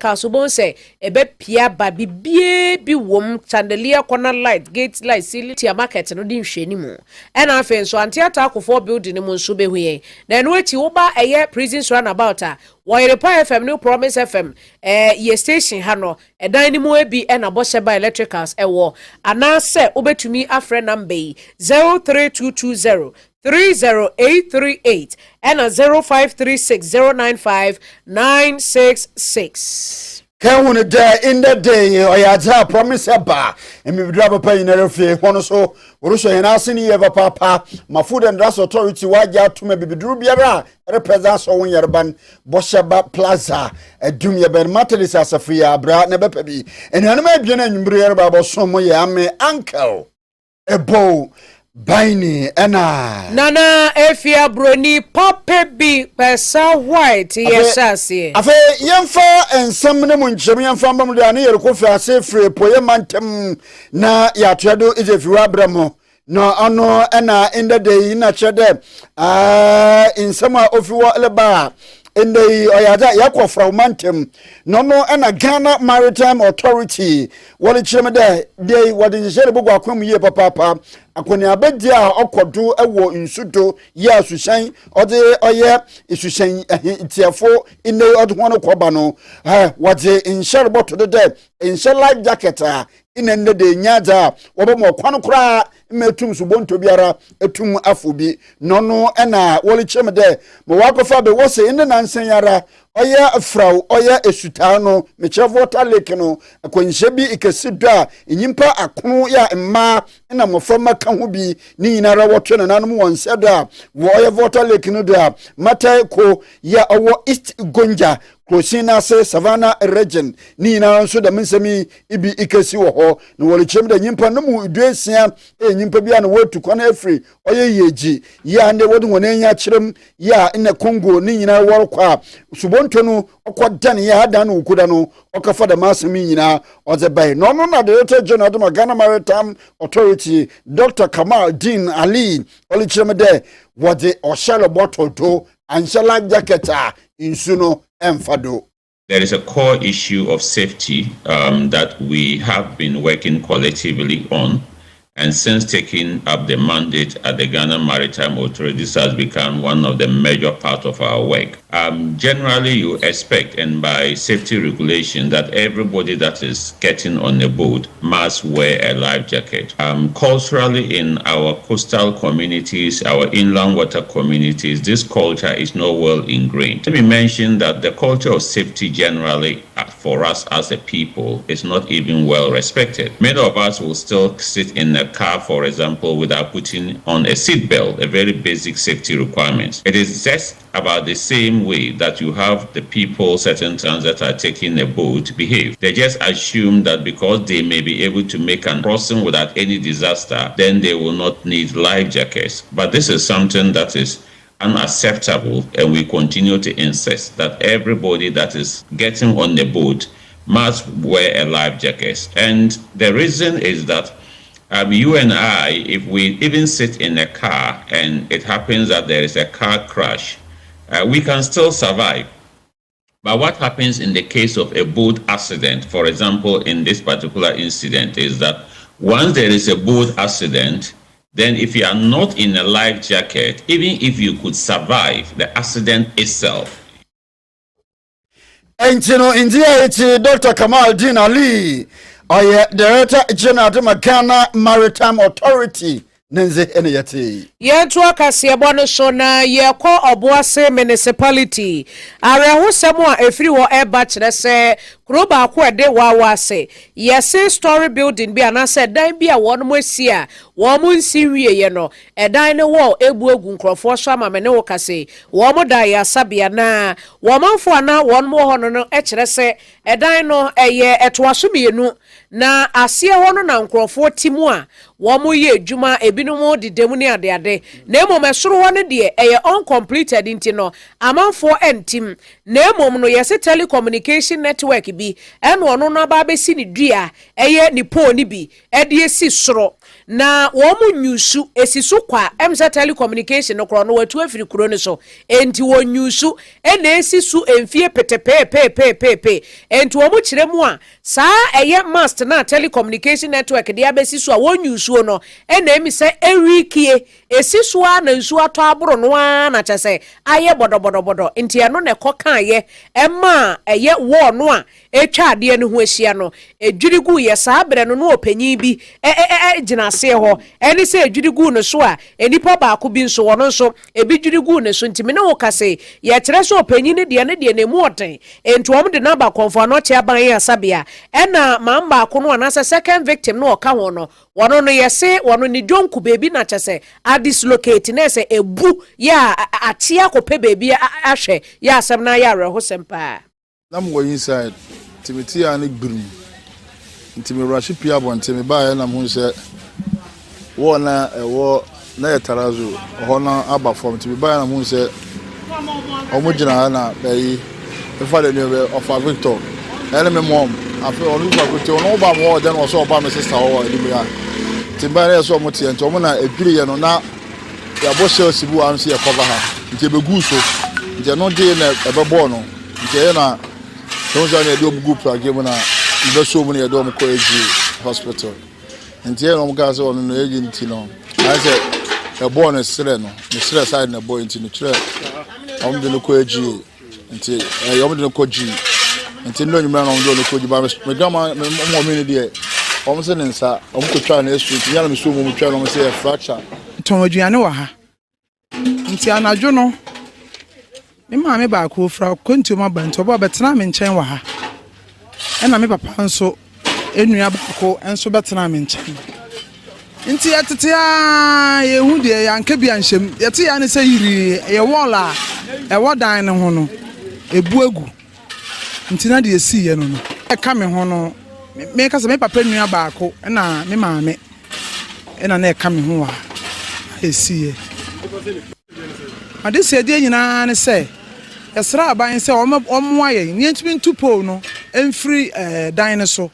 Cars won say ebe pia baby bi wom chandelier corner light gate light ceiling tia market no di nhwani mu e na afen so antiata akofo building mu nso behuye na eno echi wo ba eye prisons runabout a Wairepa FM New Promise FM ye station ha no edan ni mu ebi e na bosheba electricals ewo anase obetumi afre number 03220 30838 and a 0536095966. Can one day in the day or ya promise a bar and me drop a pay in a fee one so and asking you ever papa my food and dress authority wide out to maybe Drubiara represents on your ban Boshaba Plaza a Dumia Ben Matalis as a free abra never pebi and I may be an embryo about some way uncle a bow. Baini ena Nana efia broni pope bi pesa white yesase afa yemfa ensam ne munchem yemfa mbam de ane yerkofi ase free poye mantem na ya twedo izefiwa bramo no ono ena in the day na chede insama ofiwa leba in the oyada yakwa from mantem no ena Ghana Maritime Authority wole chemede dey wodi jere bugwa kwam ye papa akoni abedia okodo ewo nsudo ya asushan ode oye isushan tiafo ine odhono koba no wode insure boto de insure life jacket inende de nyaza wobo kwan kra metum subonto biara etum afobi no ena wole chemede mo wakofa be wose ine nansen yara oye afraw oye esutano mechevota lake no akwanhye bi ikesidwa enyimpa akono ya mma na mofama ka ho bi ni nyinara woto na nanom wonsedo wo oye vota lake no do matai ko ya owo East Gonja Krosina se Savannah region ni nyinara nso da mensemi ibi ikesi wo ho no wole chem da nyimpa no mu duesia nyimpa bia no wotu kwana afri oye yeji ya nde wodu wonanya kyerem ya ina Congo ni nyinara worokwa subonto no okodan ya dan ukuda no okafa da masemi nyina ozebai no na Director General of Ghana Maritime Authority Dr. Kamal Din Ali wole chem de wode oshalo bottle do anshala jacketa insuno emfado. There is a core issue of safety that we have been working collectively on, and since taking up the mandate at the Ghana Maritime Authority, this has become one of the major parts of our work. Generally, you expect, and by safety regulation, that everybody that is getting on a boat must wear a life jacket. Culturally, in our coastal communities, our inland water communities, this culture is not well ingrained. Let me mention that the culture of safety generally, for us as a people, is not even well respected. Many of us will still sit in a car, for example, without putting on a seat belt, a very basic safety requirement. It is just about the same way that you have the people, certain times, that are taking a boat behave. They just assume that because they may be able to make a crossing without any disaster, then they will not need life jackets. But this is something that is unacceptable, and we continue to insist that everybody that is getting on the boat must wear a life jacket. And the reason is that you and I, if we even sit in a car and it happens that there is a car crash, we can still survive. But what happens in the case of a boat accident, for example, in this particular incident, is that once there is a boat accident, then if you are not in a life jacket, even if you could survive the accident itself. And you know, India, it's Dr. Kamal Din Ali, Director General of Ghana Maritime Authority. Nenze eneyati Yentua KaseƐ no so na yekọ Obuase municipality arehosem a efiri wo eba kire se kroba akọ ede wawase yese story building bi anase dan bi a wonmo asia womo nsiwie ye no edan ne wo ebu egu nkrofo so ama me ne wo kase womo da ya sabia na womanfo ana wonmo ho no e kire se edan no eye etoaso mienu na asie ho no na nkrofo timu a womo ye adwuma ebinom de demu ne ade na emom esoro ho ne de eye uncompleted intino amanfo entim na emom no yese telecommunication network bi eno no na ba besi ni dua eye ni pole ni bi e de esi soro na na wo mu nyusu esisu kwa emsa telecommunication no kro no watu afiri kuro ne so enti wo nyusu ena esisu emfie petepepepepepe enti wo mu kire mu a saa eye mast na telecommunication network de abesisu a wo nyusu no ena emi se ewikie esisu a na nsu ato aboro no a na chese aye bodobodobodo enti eno ne koka ye ema eye wo no a etwa ade ne ho ahia no edwirigu ye saa bre no no opanyin bi ginase ho eni se edwirigu no so a enipa baako bi nso wono nso ebi dwirigu ne so ntimi ne wo kase ye kire so opanyin ne de ne mu oten enti wo de na ba konfo no che aban ya sabia ena mamba ako no na second victim no oka ho no wono no yese wono ni dwonku bebi na chese a dislocate na se ebu ya atia kope bebi ahwe ya asem na ya reho sempa nam go inside timiti ani gbirum ntimi rush pia bon timi ba ya na hu se wo na ewo na yetarazo ho na aba form timi ba ya na hu se omugina na bayi efa de ne ofa Victor ene me mom afi onu fa Victor no ba mo den wo so ba me sister wo ni ya timba na so mo tie nto mo na edwiri ye no na ya bo shell sibu am se e cover ha nti begu so nti no de na ebebo no nti ye na so so na de obugu plug ye mo na ibe so mo na de mo ko eji hospital nti ye no mo ga so no eji nti no I say e bo no sire no ni sire side na boy nti no kire om de no ko eji nti om de no ko ji nti no nyuma na om de no ko ji ba me gama mo me ni de om se nsa om ko twa na street ya na me so mo twa no mo se fracture ton aduane wa ha nti anadwo no me maame ba ko fra kontu ma ba nto ba betena me nchen wa ha ena me papa nso enua ba ko enso betena me nchen nti atete a ye hu de ya nka bia nhyem yete ya ne se yiri ye wola e wodan ne ho no ebu egu nti na de esi ye no no e ka me ho no me ka se me papa nua ba ko ena me maame ena na e ka me ho wa esi ye adese de nyina ne se yesra aban se omo aye nyentimi ntupo no emfiri dan ne so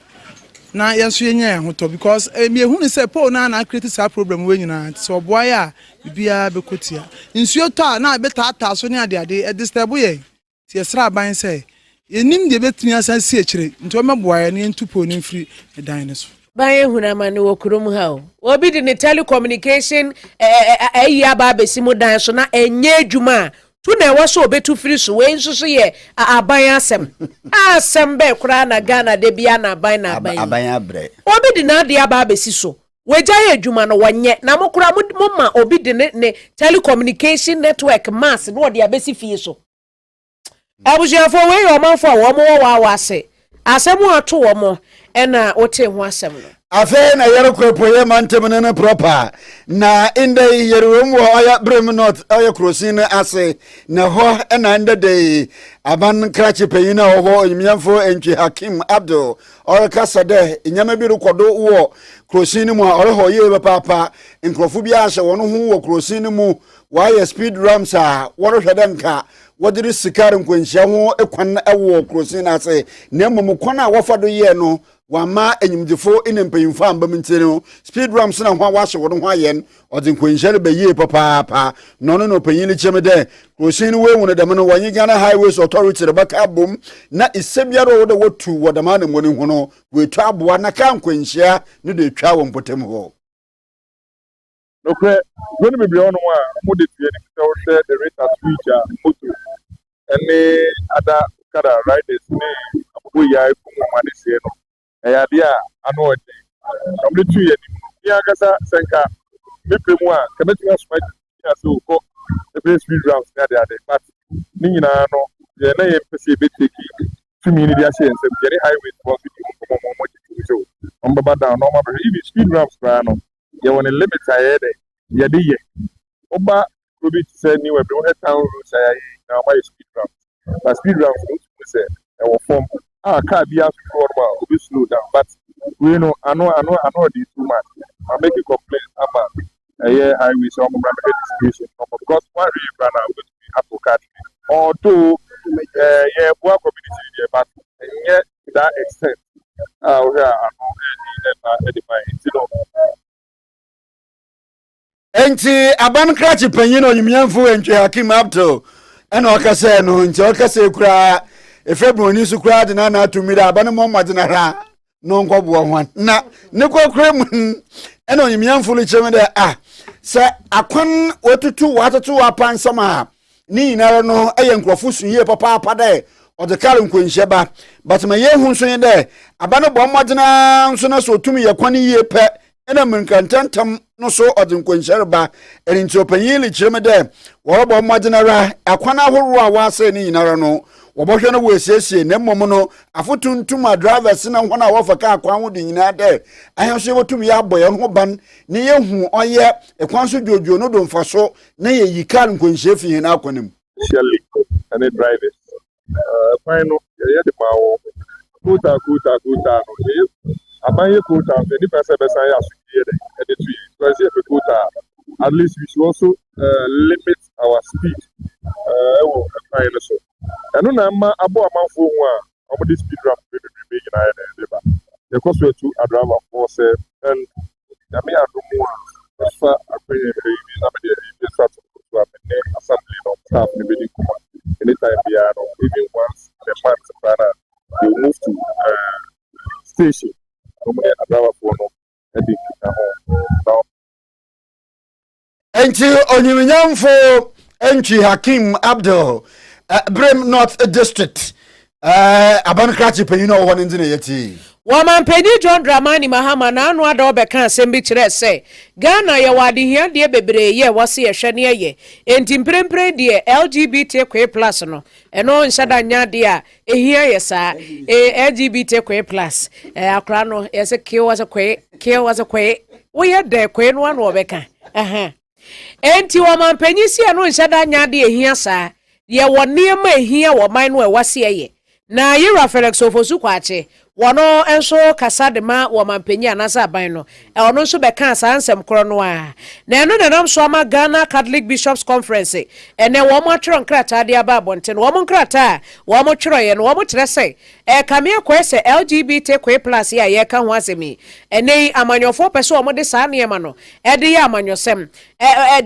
na yenso yenya ho to because me hu ne se po na create sa problem we nyina so boa ya bibia bekotia nsuo to na betata so ne ade disturb ye ti yesra aban se yenim de betumi asan si ekire nti o meboa ya ne ntupo ne mfiri dan ne so baye hunama ne wokurum ha obi de ne telecommunication ya ba besimu dan so na enye adwuma tu na wo so obetu firi so we nso so ye aban asem be kura na Ghana de bia na aban abre obi de na de aba besi so weja ye adwuma no wonye na mokura ma obi de ne telecommunication network mass no de abesi fie so abujiafo we yo manfo wo mo wa ase asemu ato wo mo ena wote ho asem no afe na yero kwepoye mantem ne proper na inde yerum wo oya brem not oya krosin ase na ho ena inde de aban krachi peyina wo nyamfo entwi Hakim Abdul oya kasade nyama bi rekodo wo krosin mu a ho ye papa nkrofo bi ahye wono ho wo krosin mu wa speed rams a wo hwede nka wodiri sikar nkwanhia ho ekwan ewo krosin ase na mmom kwana wofado ye no wama enyimdefo ine mpanyimfo ambam ntino speed rams na ho wahye wo ho ayen odin kwanhia be ye papa no panyin cheme de krosin we wonu de no wanyi Ghana Highways Authority de baka bom na isebiaro wo de wotu wodama na moni ho no wetu aboa na ka nkwanhia ne de twa wo mpotem ho okay when we be on one mo de tie ni so share the rate at which moto any other kada riders ni abu ya ku ma de se no ya dia anu ode am tu ye ni ya kasa senka me premu a kametu asma ya so ko the base speed rounds na dia de but ni nyina no ye na ye pese be take to me ni dia say ensem je highway for mo so on baba down normal even speed rounds pra no ye won a limit aye de ye de ye oba obi say ni we be one town roads aye na why speed rounds but speed rounds no say e wo form car be as for obi slow down but we know I know this too much I make a complaint about highway so I'm going to get this because one reason now going to be advocate although poor community there but yeah to that extent we are enti aban krachi panyin onyimyamfo entwe Hakim Abdul ena okase no nti okase kura efebroni su kura de na atumira aban mo madina ra no nkobo ho na ne kokure mu ena onyimyamfo lu cheme de se akwan otutu watoto apansama ni inara no eye nkrofo sunye papa de odekare nkwanhyeba but ma yehu nso ye de abano bo modena nso na so tumi yakwane yie pe ena menkantantam no so odenkwanhyereba erinti opanyin li kireme de wo bo modena ra akwana ahoro a wase ni inara no wobohwe no wesiesie na mmom no afotuntum drivers na hona wofaka akwan ho de nyina de ahyenso wotumi ya boye ho ban ne yehu oye ekwan so dwojo no do mfaso na ye yikal nkwanhye fi na akwanem and drivers final the mawo kuta no abanye kuta the person besan ya secure the tree because if kuta at least we should also limit our speed final so eno na ma abo amanfo hu a omo this speed ramp be na ya na the cost way to driver force and I mean so akwenye na be start to assembly of staff ni be anytime piano, even once the month planner, you move to station. Enti onyimnyamfo entwi Hakim Abdul Brem North District aban krachi panyin o won ndine yeti Wamampeni John Dramani Mahama na anu ada obeka asembi kire se Ghana ye wade hia de bebre ye wase ye hwene ye enti mprempre de LGBTQ+ no eno nshada nya de a ehia ye sa LGBTQ+ akra no ye se ke was kwe wo ye de kwe no anu obeka enti wamampeni si eno nshada nya de ehia sa ye wone ma ehia wo man no e wase ye na yira Felix Ofosu kwache wono enso kasa de ma wo mampanyi anasa aban no ono nso be kan sansem kro no a na eno de nam so ama Ghana Catholic Bishops Conference ene wo mo atwero nkrata de aba abonte no wo mo nkrata wo mo twero ye no wo mo kire se kame kwese LGBTQ+ ya ye ka ho asemi ene amanyofo pese wo mo de sa ne ma no de ya amanyosem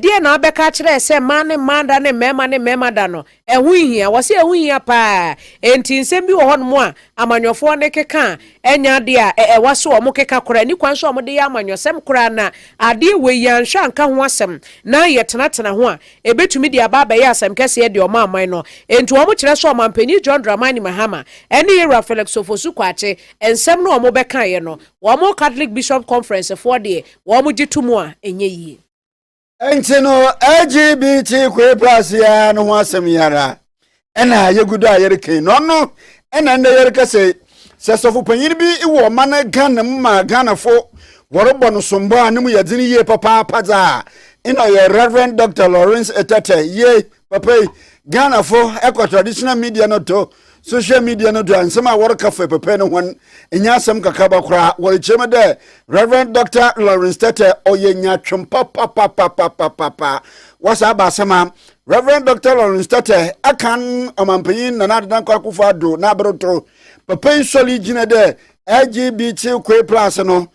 de na abeka kire se mane manda ne mema da no ehu hia wo se ehu hia pa enti nsem bi wo ho no mo a amanyofo ne keka enya de a waso o mo keka kora ni kwan so o mo de ya amanyosem kora na ade we ya nhwa nka ho asem na ye tenatena ho a ebetumi de aba ya asem kese de o ma aman no enti o mo kire so o mampani John Dramani Mahama ene yera Felix Ofosu kwache ensem no o mo beka ye no wo mo Catholic Bishop Conference for de wo mo gitumu a enye yi enti no LGBTQ+ ya no ho asem yara ena yegudo ayereke no ena nda yereke se sesofo panyin bi iwo man Ghana ma Ghana fo worobo no sombo anum yadini ye papa paza ina ye Reverend Dr. Lawrence Etete ye papa Ghana fo eco traditional media no to social media no do ansema worka fo papa no hon enya asem kakaba kura wori chema de Reverend Dr. Lawrence Etete oye nya twem papa wasa ba sama Reverend Dr. Lawrence Etete akan amampanyin na nadan kwakufa do na broto papa soli gina de LGBTQ+ no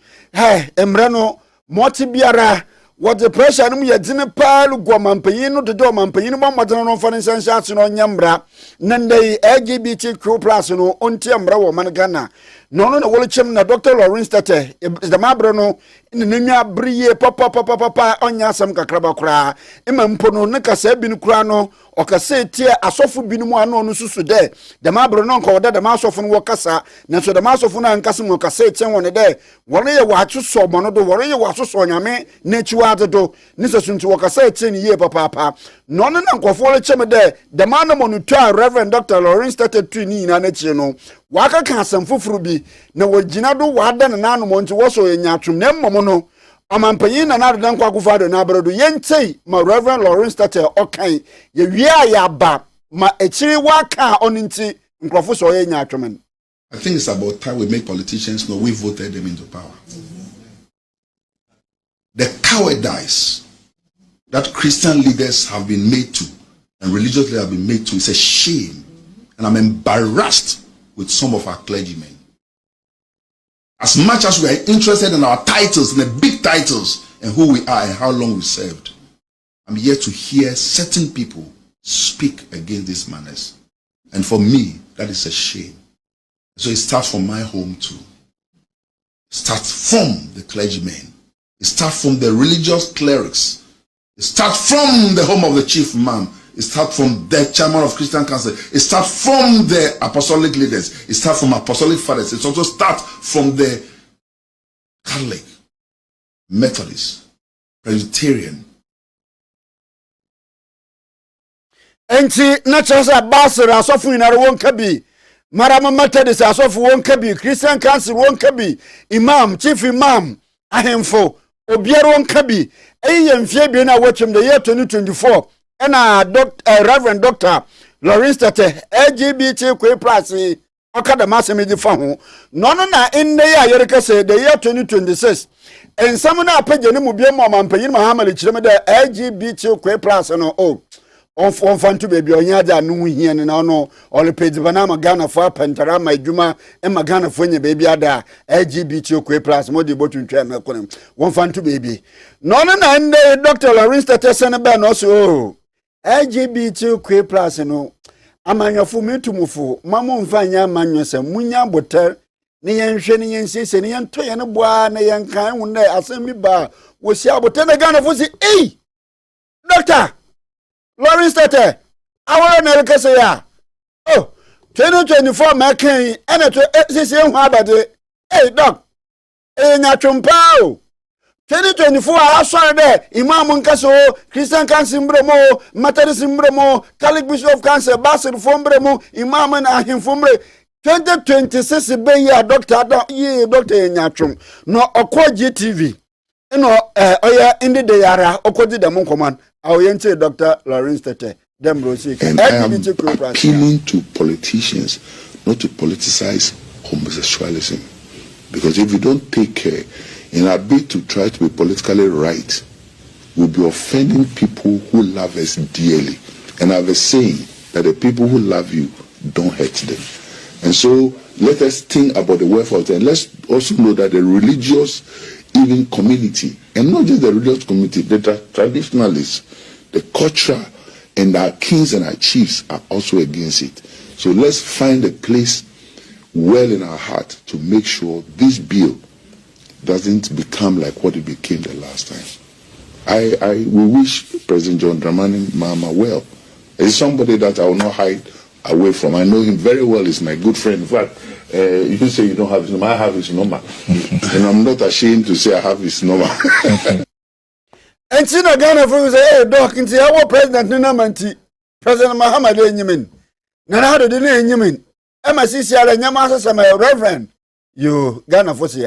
emre no moti biara what the pressure no ye dine palu go mampanyin no de mampanyin mo modern no fa nsansa no nyambra nande LGBTQ+ no onti amra wo man Ghana no na wolchem na Dr. Lawrence Tete the mabro no nnya briye papa onya asam kakraba kura emampo no ne kasa bi no kura no okase tie asofo bi no mu ano no susu de the mabro no nko de asofo no wokasa na so the asofo no ankase mo kasa tie won de wore ye wacho so mo no do wore ye waso so nyame na chiwa do ni so sunti wokasa tie ni ye papa no na nkofo le chem de the man mo no twa Reverend Dr. Lawrence Tete tu ni na na chi no waka ka asam foforo bi na wagina do wada na nanu mo nti wo so enya atwum na mmom no amampanyin na nadan kwa kufado na abrodo yentei ma Reverend Lawrence Tete okan ye wia ya ba ma echiri waka oninti nkrofo so ye nya atwom. I think it's about time we make politicians know we voted them into power. The cowardice that Christian leaders have been made to and religious leaders have been made to is a shame, and I'm embarrassed with some of our clergymen. As much as we are interested in our titles, in the big titles, and who we are and how long we served, I'm yet to hear certain people speak against these manners. And for me, that is a shame. So it starts from my home too. It starts from the clergymen. It starts from the religious clerics. It starts from the home of the chief imam. It starts from the chairman of Christian Council. It starts from the apostolic leaders. It starts from apostolic fathers. It also starts from the Catholic, Methodist, Presbyterian. Enti na chasa basir asofu inare wonka bi marama Methodist asofu wonka bi Christian Council wonka bi imam chief imam ahemfo obiara wonka bi eyemfie bi na watchim the year 2024 ena Reverend Dr. Lawrence Tete LGBT+ okada masemi di fa ho no na enne ya yereka say the year 2026 ensam na apage ne mu bia mo ampanyin Muhammad kirem the LGBT+ no oh on fantu baby onya da no hia ne na no all page bana magana for pentara ma adwuma e magana for nya baby ada LGBT+ mo de botuntwa me konem on fantu baby no na nde Dr. Lawrence Tete ne ba no so LGBT+ no amanyofo metumufu mamo mfanya amanyose munya botar ne yenhwe ne yensese ne yento ye ne boa ne yenkan wonne asemi ba wosi abotar ne gana fo si Doctor Lawrence Tete awara na rekese ya 2024 makan ene to sese hu abade doc nya twompa 2024 asore de imam nkaso Christian Council mbremo Methodist mbremo Catholic Bishop of Council Basel Fombremo imam na ahemfombre 2026 be ya doctor nya twom no okọ GTV no oya indi de yara okodi dem nkoman awyenche Dr. Lawrence Tete dem rosi and I am appealing to politicians not to politicize homosexualism, because if you don't take care in our bid to try to be politically right, we'll be offending people who love us dearly. And I have a saying that the people who love you, don't hurt them. And so let us think about the welfare of them. Let's also know that the religious even community, and not just the religious community, the traditionalists, the culture, and our kings and our chiefs are also against it. So let's find a place well in our heart to make sure this bill doesn't become like what it became the last time. We wish President John Dramani Mahama well. He's somebody that I will not hide away from. I know him very well. He's my good friend. In fact, you can say you don't have his number. I have his number. And I'm not ashamed to say I have his number. And see the Ghana for say, hey, doc, and see our president Ninamanti, President Muhammad Yemen. Nana did Yemen. MSCC and Yamasa, my reverend. You Ghana for say,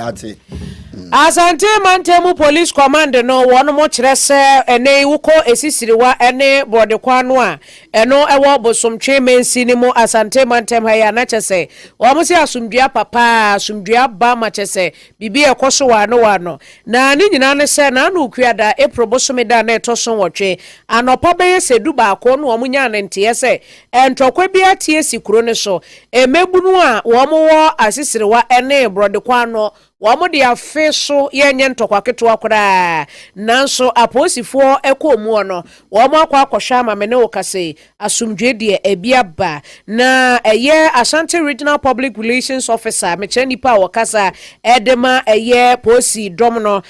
Asante Mantemu Police Command no one more chrese ene wuko esisiriwa ene bode kwanwa eno ewo bosom chemen sinimo Asante Mantem haya na chese wamusi asumdua papa asumdua ba ma chese bibi ekoso wano na ni nyina ne se na anu kuada April bosome da na etoso wotwe anopa beye sedu ba ko no omunya ne ntie se entokwa bia tie sikuro ne so emebunu a womo wo asisiriwa ene bode kwano wamodi afeso yenye ntokwa ketwa kura nanso aposifo ekomu no wamo akwa mene okase asumdwe de ebiaba na eye Ashanti Regional Public Relations Officer mechani pa wakasa edema eye posi domno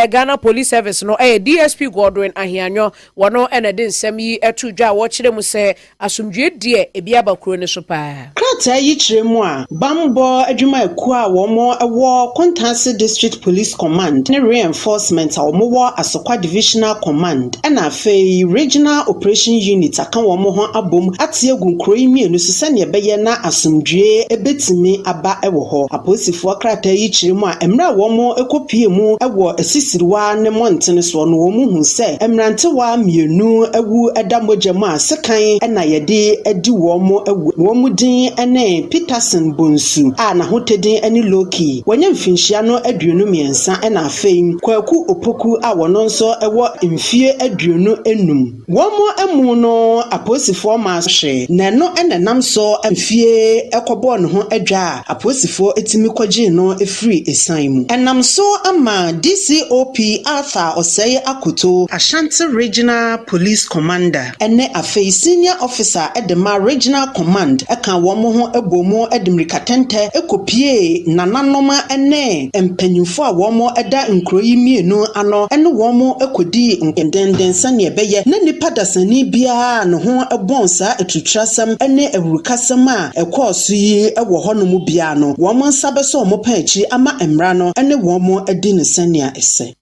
Ghana Police Service no DSP Godwin Ahianyo wono enede nsem yi etudwa wo kire mu se asumdwe de ebiaba kuro ne so pa krata yi kire mu a bambo adwuma eku a womo ewo Kontasi District Police Command ne reinforcement a womo Asokwa Divisional Command and afi Regional Operation Unit aka womo ho abom ate agunkro imienu sese ne beye na asumdwe ebetimi aba ewo ho aposifo krata yi kire mu a emra womo ekopie mu ewo esisiriwa ne montene so no womo hu se emrantewa mienu ewu edamojemu a sekan na yede edi womo ewu womo din ene Peterson Bonsu a na hotedin ene Loki wanya mfinhia no aduonu miensa na afeim kwaku opoku a wono nso ewo mfie aduonu enum womo emu no aposifo ma hwe na no enenam so amfie ekobo ne ho adwa aposifo etimi kwaji no efiri esan mu enam so ama DCOP Arthur Osei Akoto Ashanti Regional Police Commander ene afei senior officer edema Regional Command eka womo ho ebomo edimrikatente ekopie nananoma ene empanyufo a womo eda nkroyi mienu ano ene womo ekodi nkendenden sane beye na nipa dasani bia no ho ebonsa etutrasam ene ewurukasam a ekoso yi ewo honom bia no womo nsabeso mo panchi ama emra no ene womo edi ne sane ese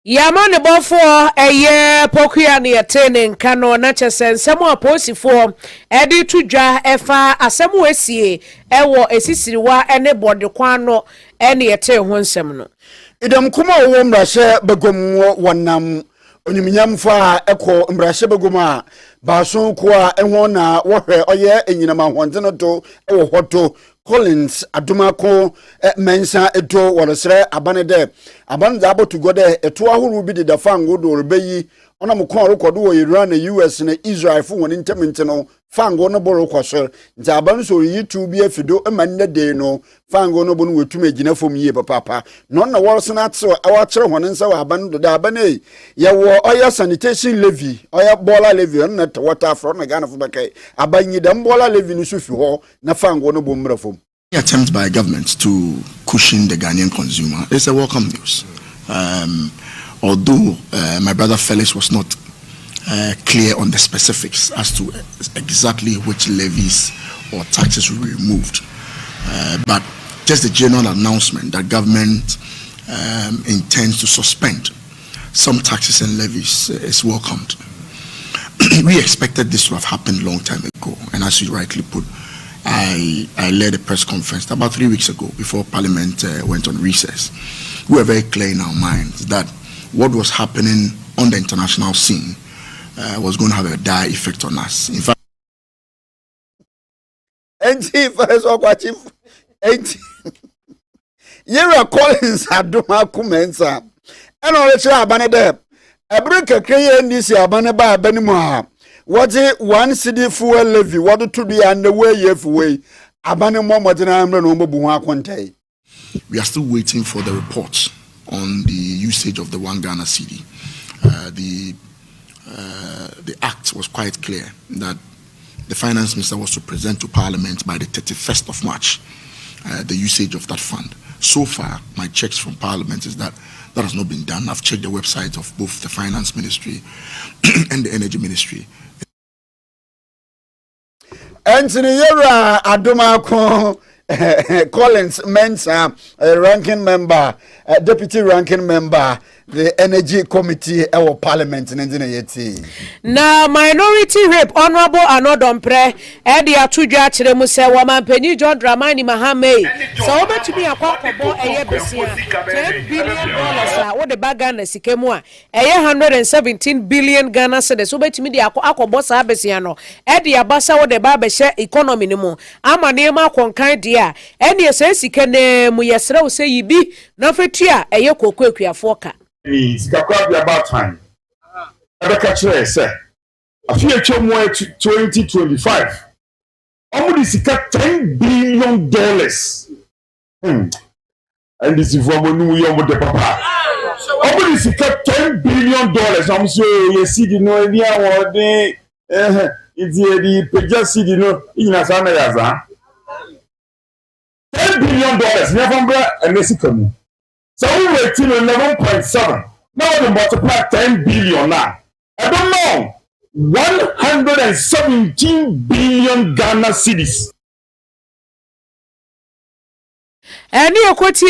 Yamane bofo eye pokuya ne yetene nka no na chesensem aposifo edi tudwa efa asemu esie ewo esisiriwa ene bodekwan no ene yete ho nsem no idam kuma wo mrahye begom wonam onyiminyamfa eko mrahye begom a baaso ko a eho na wohwe oye enyinama honde do ewo hoto Collins Adumako mensa eto woresre abane de abane da abotu gode eto ahuru bi de da fango do rebeyi ona mo kon rekodo wo Iran na US na Israel fu woni nteminte no fango no boro kwosor nti abane so YouTube bi afido emanne de no fango no bonu wetum agina fom yie papa no na worse na atse awa kire honen sa wa abane do da abane ye wo oya sanitation levy oya bola levy na water from na Ghana fu bekai abanyi da bola levy no so fi ho na fango no bomra fom. Attempt by government to cushion the Ghanaian consumer is a welcome news. Although my brother Felix was not clear on the specifics as to exactly which levies or taxes will be removed, but just the general announcement that government intends to suspend some taxes and levies is welcomed. We expected this to have happened a long time ago, and as you rightly put, I led a press conference about 3 weeks ago before Parliament went on recess. We were very clear in our minds that what was happening on the international scene was going to have a dire effect on us. In fact, Yera Collins Adumako mensa and all the abane de ebreka kreye ndisi abane ba abanimu what one city fuel levy what to be and the way if way abane mo modena amre no mbu ho akontai. We are still waiting for the reports on the usage of the 1 Ghana cedi. The act was quite clear that the finance minister was to present to Parliament by the 31st of March the usage of that fund. So far, my checks from Parliament is that that has not been done. I've checked the websites of both the Finance Ministry and the Energy Ministry. Anthony Yera Adumako Collins Mensa, ranking member, deputy ranking member, the Energy Committee of Parliament in India. Na minority rape honorable Anodompre edi atudwa kire mu se woman penny John Dramani Mahame so obetumi akwakobo eye besia $10 billion a wo de baga na sikemu a eye 117 billion Ghana cedis obetumi de akobo sa besia no edi abasa wo de ba be hye economy ni mu ama ne ma konkan de a eni ese sike ne mu yesre wo se yibi na fetua eye kokoakuafo ka. It's about time. I catch you, sir. A few 2025. Almost $10 billion. And this is from New York, the papa. Almost $10 billion. I'm sure you see the no idea what they it's the just see the no in a sana yaza. $10 billion. Never and Mexican. So we were till 11.7. Now we multiply 10 billion now. I don't know. 117 billion Ghana cedis. Eni okoti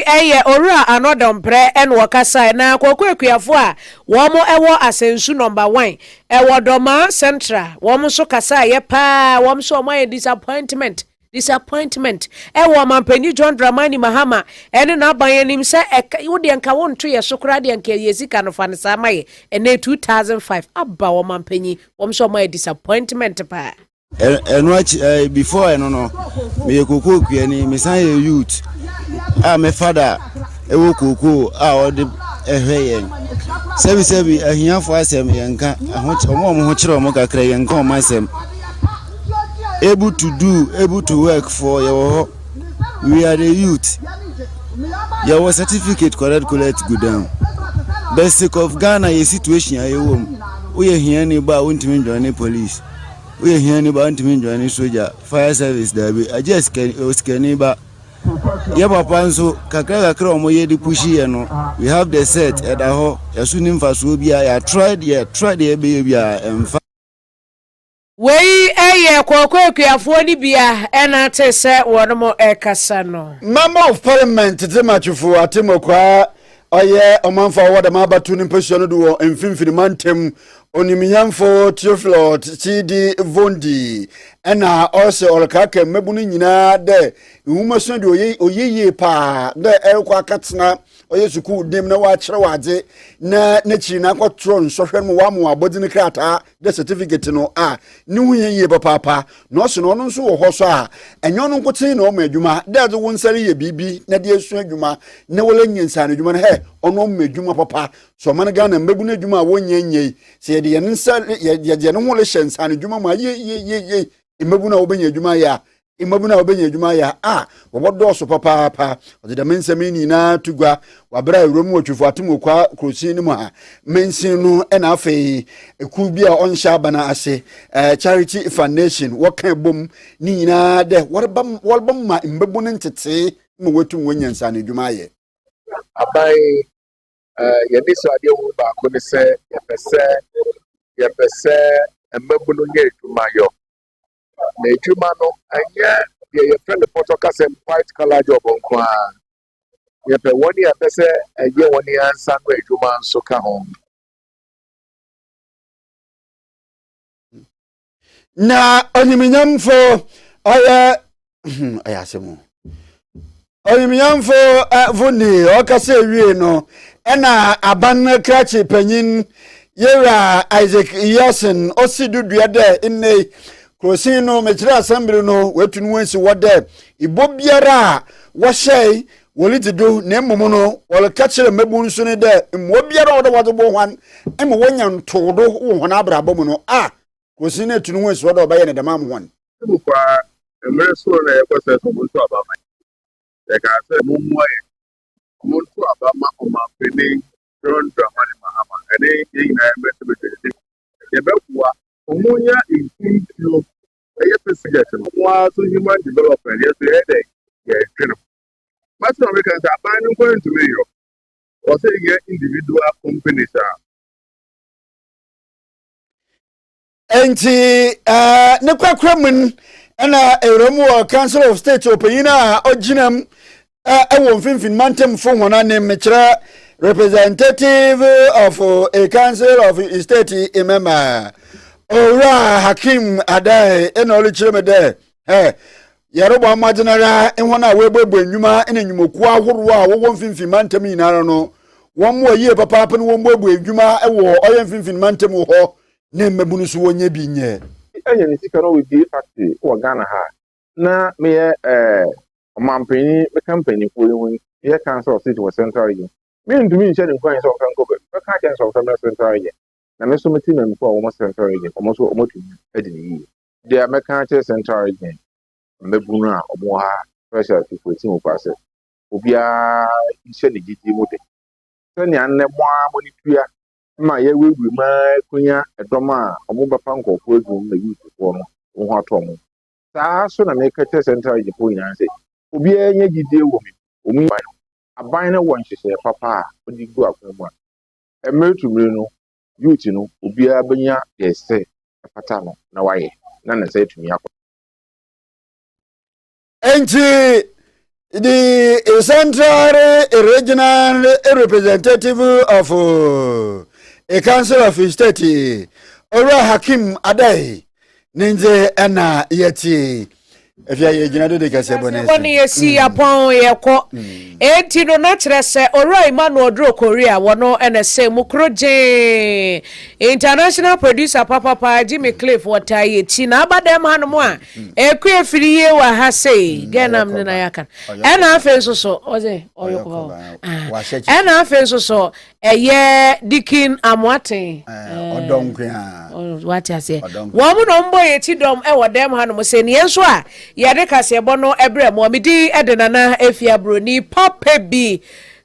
eye ora Anodompre en wakasa na kokoakuafo a wo mo ewo asensu number 1 ewo Doma Central wo mo so kasa ye pa wo mo so my disappointment ewo mampeni John Dramani Mahama ene na abanyanim se wo de nka wo nto ye sokora de nka ye sika no fa ne sa maye ene 2005 abba wo mampeni wo so my disappointment pa before no me koko kuani me san ye youth me father ewo koko a o de ehwe yen Sebi ahiafo asem yenka omo ho kire omo kakra yenka omo asem able to work for your we are the youth. Your certificate collect good down. Basic of Ghana your situation aye wom. We here ni ba wontimi join police. We here ni ba wontimi join soldier fire service there be I just can ba ya papa nso kakra omo ye di pushi no we have the set at ho yasu ni mfaso bia ya tried e be bia emfa wei eye kwakwakuafo ni bia ena te se wono ekasa no Member of Parliament Temachufo Atemokwa oye omanfa wada mabatu ni mpesho no do mfimfini mantem onimiyamfo Theophilot CD Vondi ena ose olkaka mebunu nyina de nwumaso de oyeye pa de ekwa katena oye suku dem na wa kire wade na chiri na kwotro nsohwe mu wa mu abodi ni krata de certificate no ni huyeye papa no so no nso wo ho so enyo no nkote na o ma adwuma de zo wonsari ye bibi na de esu adwuma na wole nyensa na adwuma na ono ma adwuma papa so man ga na mbebu na adwuma wonyenye se ye de ye nsa ye no ho le hyensa na adwuma ma ye imebu na obenya adwuma ya imabuna obenya adwuma ya wobodo so papa odeda mensemi ni na tugwa wabra ewromu otwufo atemokwa krosi ni mu mensin no na afei eku bia onsha bana ase charity foundation wokan bom ni nyina de wolbam ma imbebu ne ntete mo wetu wonyansa na adwuma ye abai ye ni so ade wo ba ko ni se ye pese embebu no nye adwuma yo na adwuma no anya ye friend protocol white collar job onko ye pe woni ya pese eye woni ansa no adwuma nso ka ho na oniminyamfo ayasemo oniminyamfo vuni okase wie no ena aban krachi panyin yera Isaac Yasin osidudua de inne krosin no mechira assembly no wetunu wansi wode ibobiara wo hyei woliti do na mmom no wol kachire mebu nso ne de mmo biara wode wode bo hwan emo wonya ntodo wo hona abrabo mu no krosin na tunu wansi wode obaye ne dama mo hwan kwa emre so na e kwese so muntu abama e ka se mumwaye muntu abama o ma peni John Dramani Mahama ene yin na emre se be ye be kwa omunya into a president was human development yes we had but some Americans are buying going to me or say individual companies enti ne kwakramun ana Ewromu Council of State opiniona oginam ewo mfimfin mantem fo hona ne mechira representative of a council of state member Ora Hakim Adai enoli chiremede yarobo amaginara enhona webebo enwuma enenwumoku ahoro a wo mfimfin mantem nyinara no won mo yie papa pa no won bobo enwuma ewo oye mfimfin mantem ho na mmebunu so wonya bi nye enye ni sika no we di factory wo Ghana ha na me omampani me company ko yin ye council of state was central region me ndumi nche ni kwan so kan ko be ka chen so central region na me so meti me for almost central region almost omotu edini the American central region mebunu a omo ha pressure to 14 percent obia nche ni gidi mo de so ni anne mo amoni tua ma ye wewu ma kunya edoma omo bapa nkofo egum na youth for no ho atom saa so na me kete central region po ina say obia nya gidi wo mi omu aban na won hwehwe papa odi gu akwamu a emetumire no youth no obia benya yese pata no na waye na say tumi akwa enti the central regional representative of a council of state Ora Hakim Adai ninze ana yeti if you gina do de kase bonese boni yesi apon ye ko enti no na kire se ora Emmanuel Dro Korea wono ene se mukroje international producer papa Jimmy Cliff wataye ti na abadem hanmo a eku efiriye wa ha sei genam ne na yaka ena afen so oze oyoko ena afen so eye dikin amwaten odonkwa what you say wo mu no mbo ye ti dom e wodem hanmo se ne yenso a yade KaseƐ no ebre mo medi edenana efia broni papa bi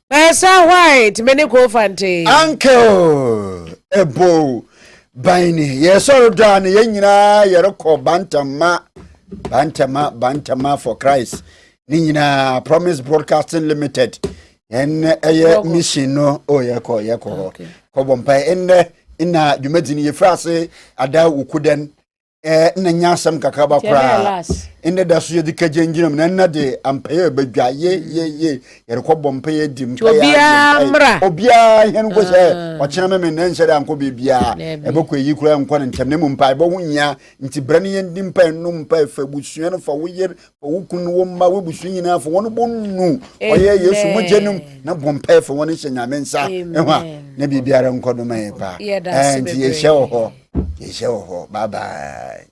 pesa white many go fante uncle ebo baini yesoro dan ye nyina yereko bantama for Christ ni nyina Promise Broadcasting Limited en eye mission no yeko ko bompa en ina dwumadini ye frase ada ukuden na nyasam kakaba kra inde da so yedi kajenjinam na de ampaye badwa ye yereko bompa dim obia hen go se ochena me na nhyere anko bibia ebekọ yi kura anko ntem ne mumpa bo hunya nti brane ye ndim pa no mpa fa busua no fa wo yer fa wo kunu wo ma wo busu nyina fa wono bonu oye yesu mojenum na bompa fa wono hyanyame nsa ehwa na bibiara nko do mai pa nti ye hye ho bye bye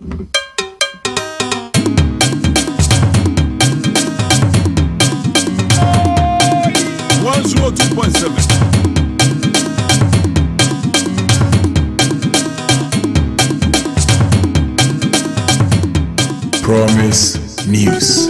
102.7 Promise News.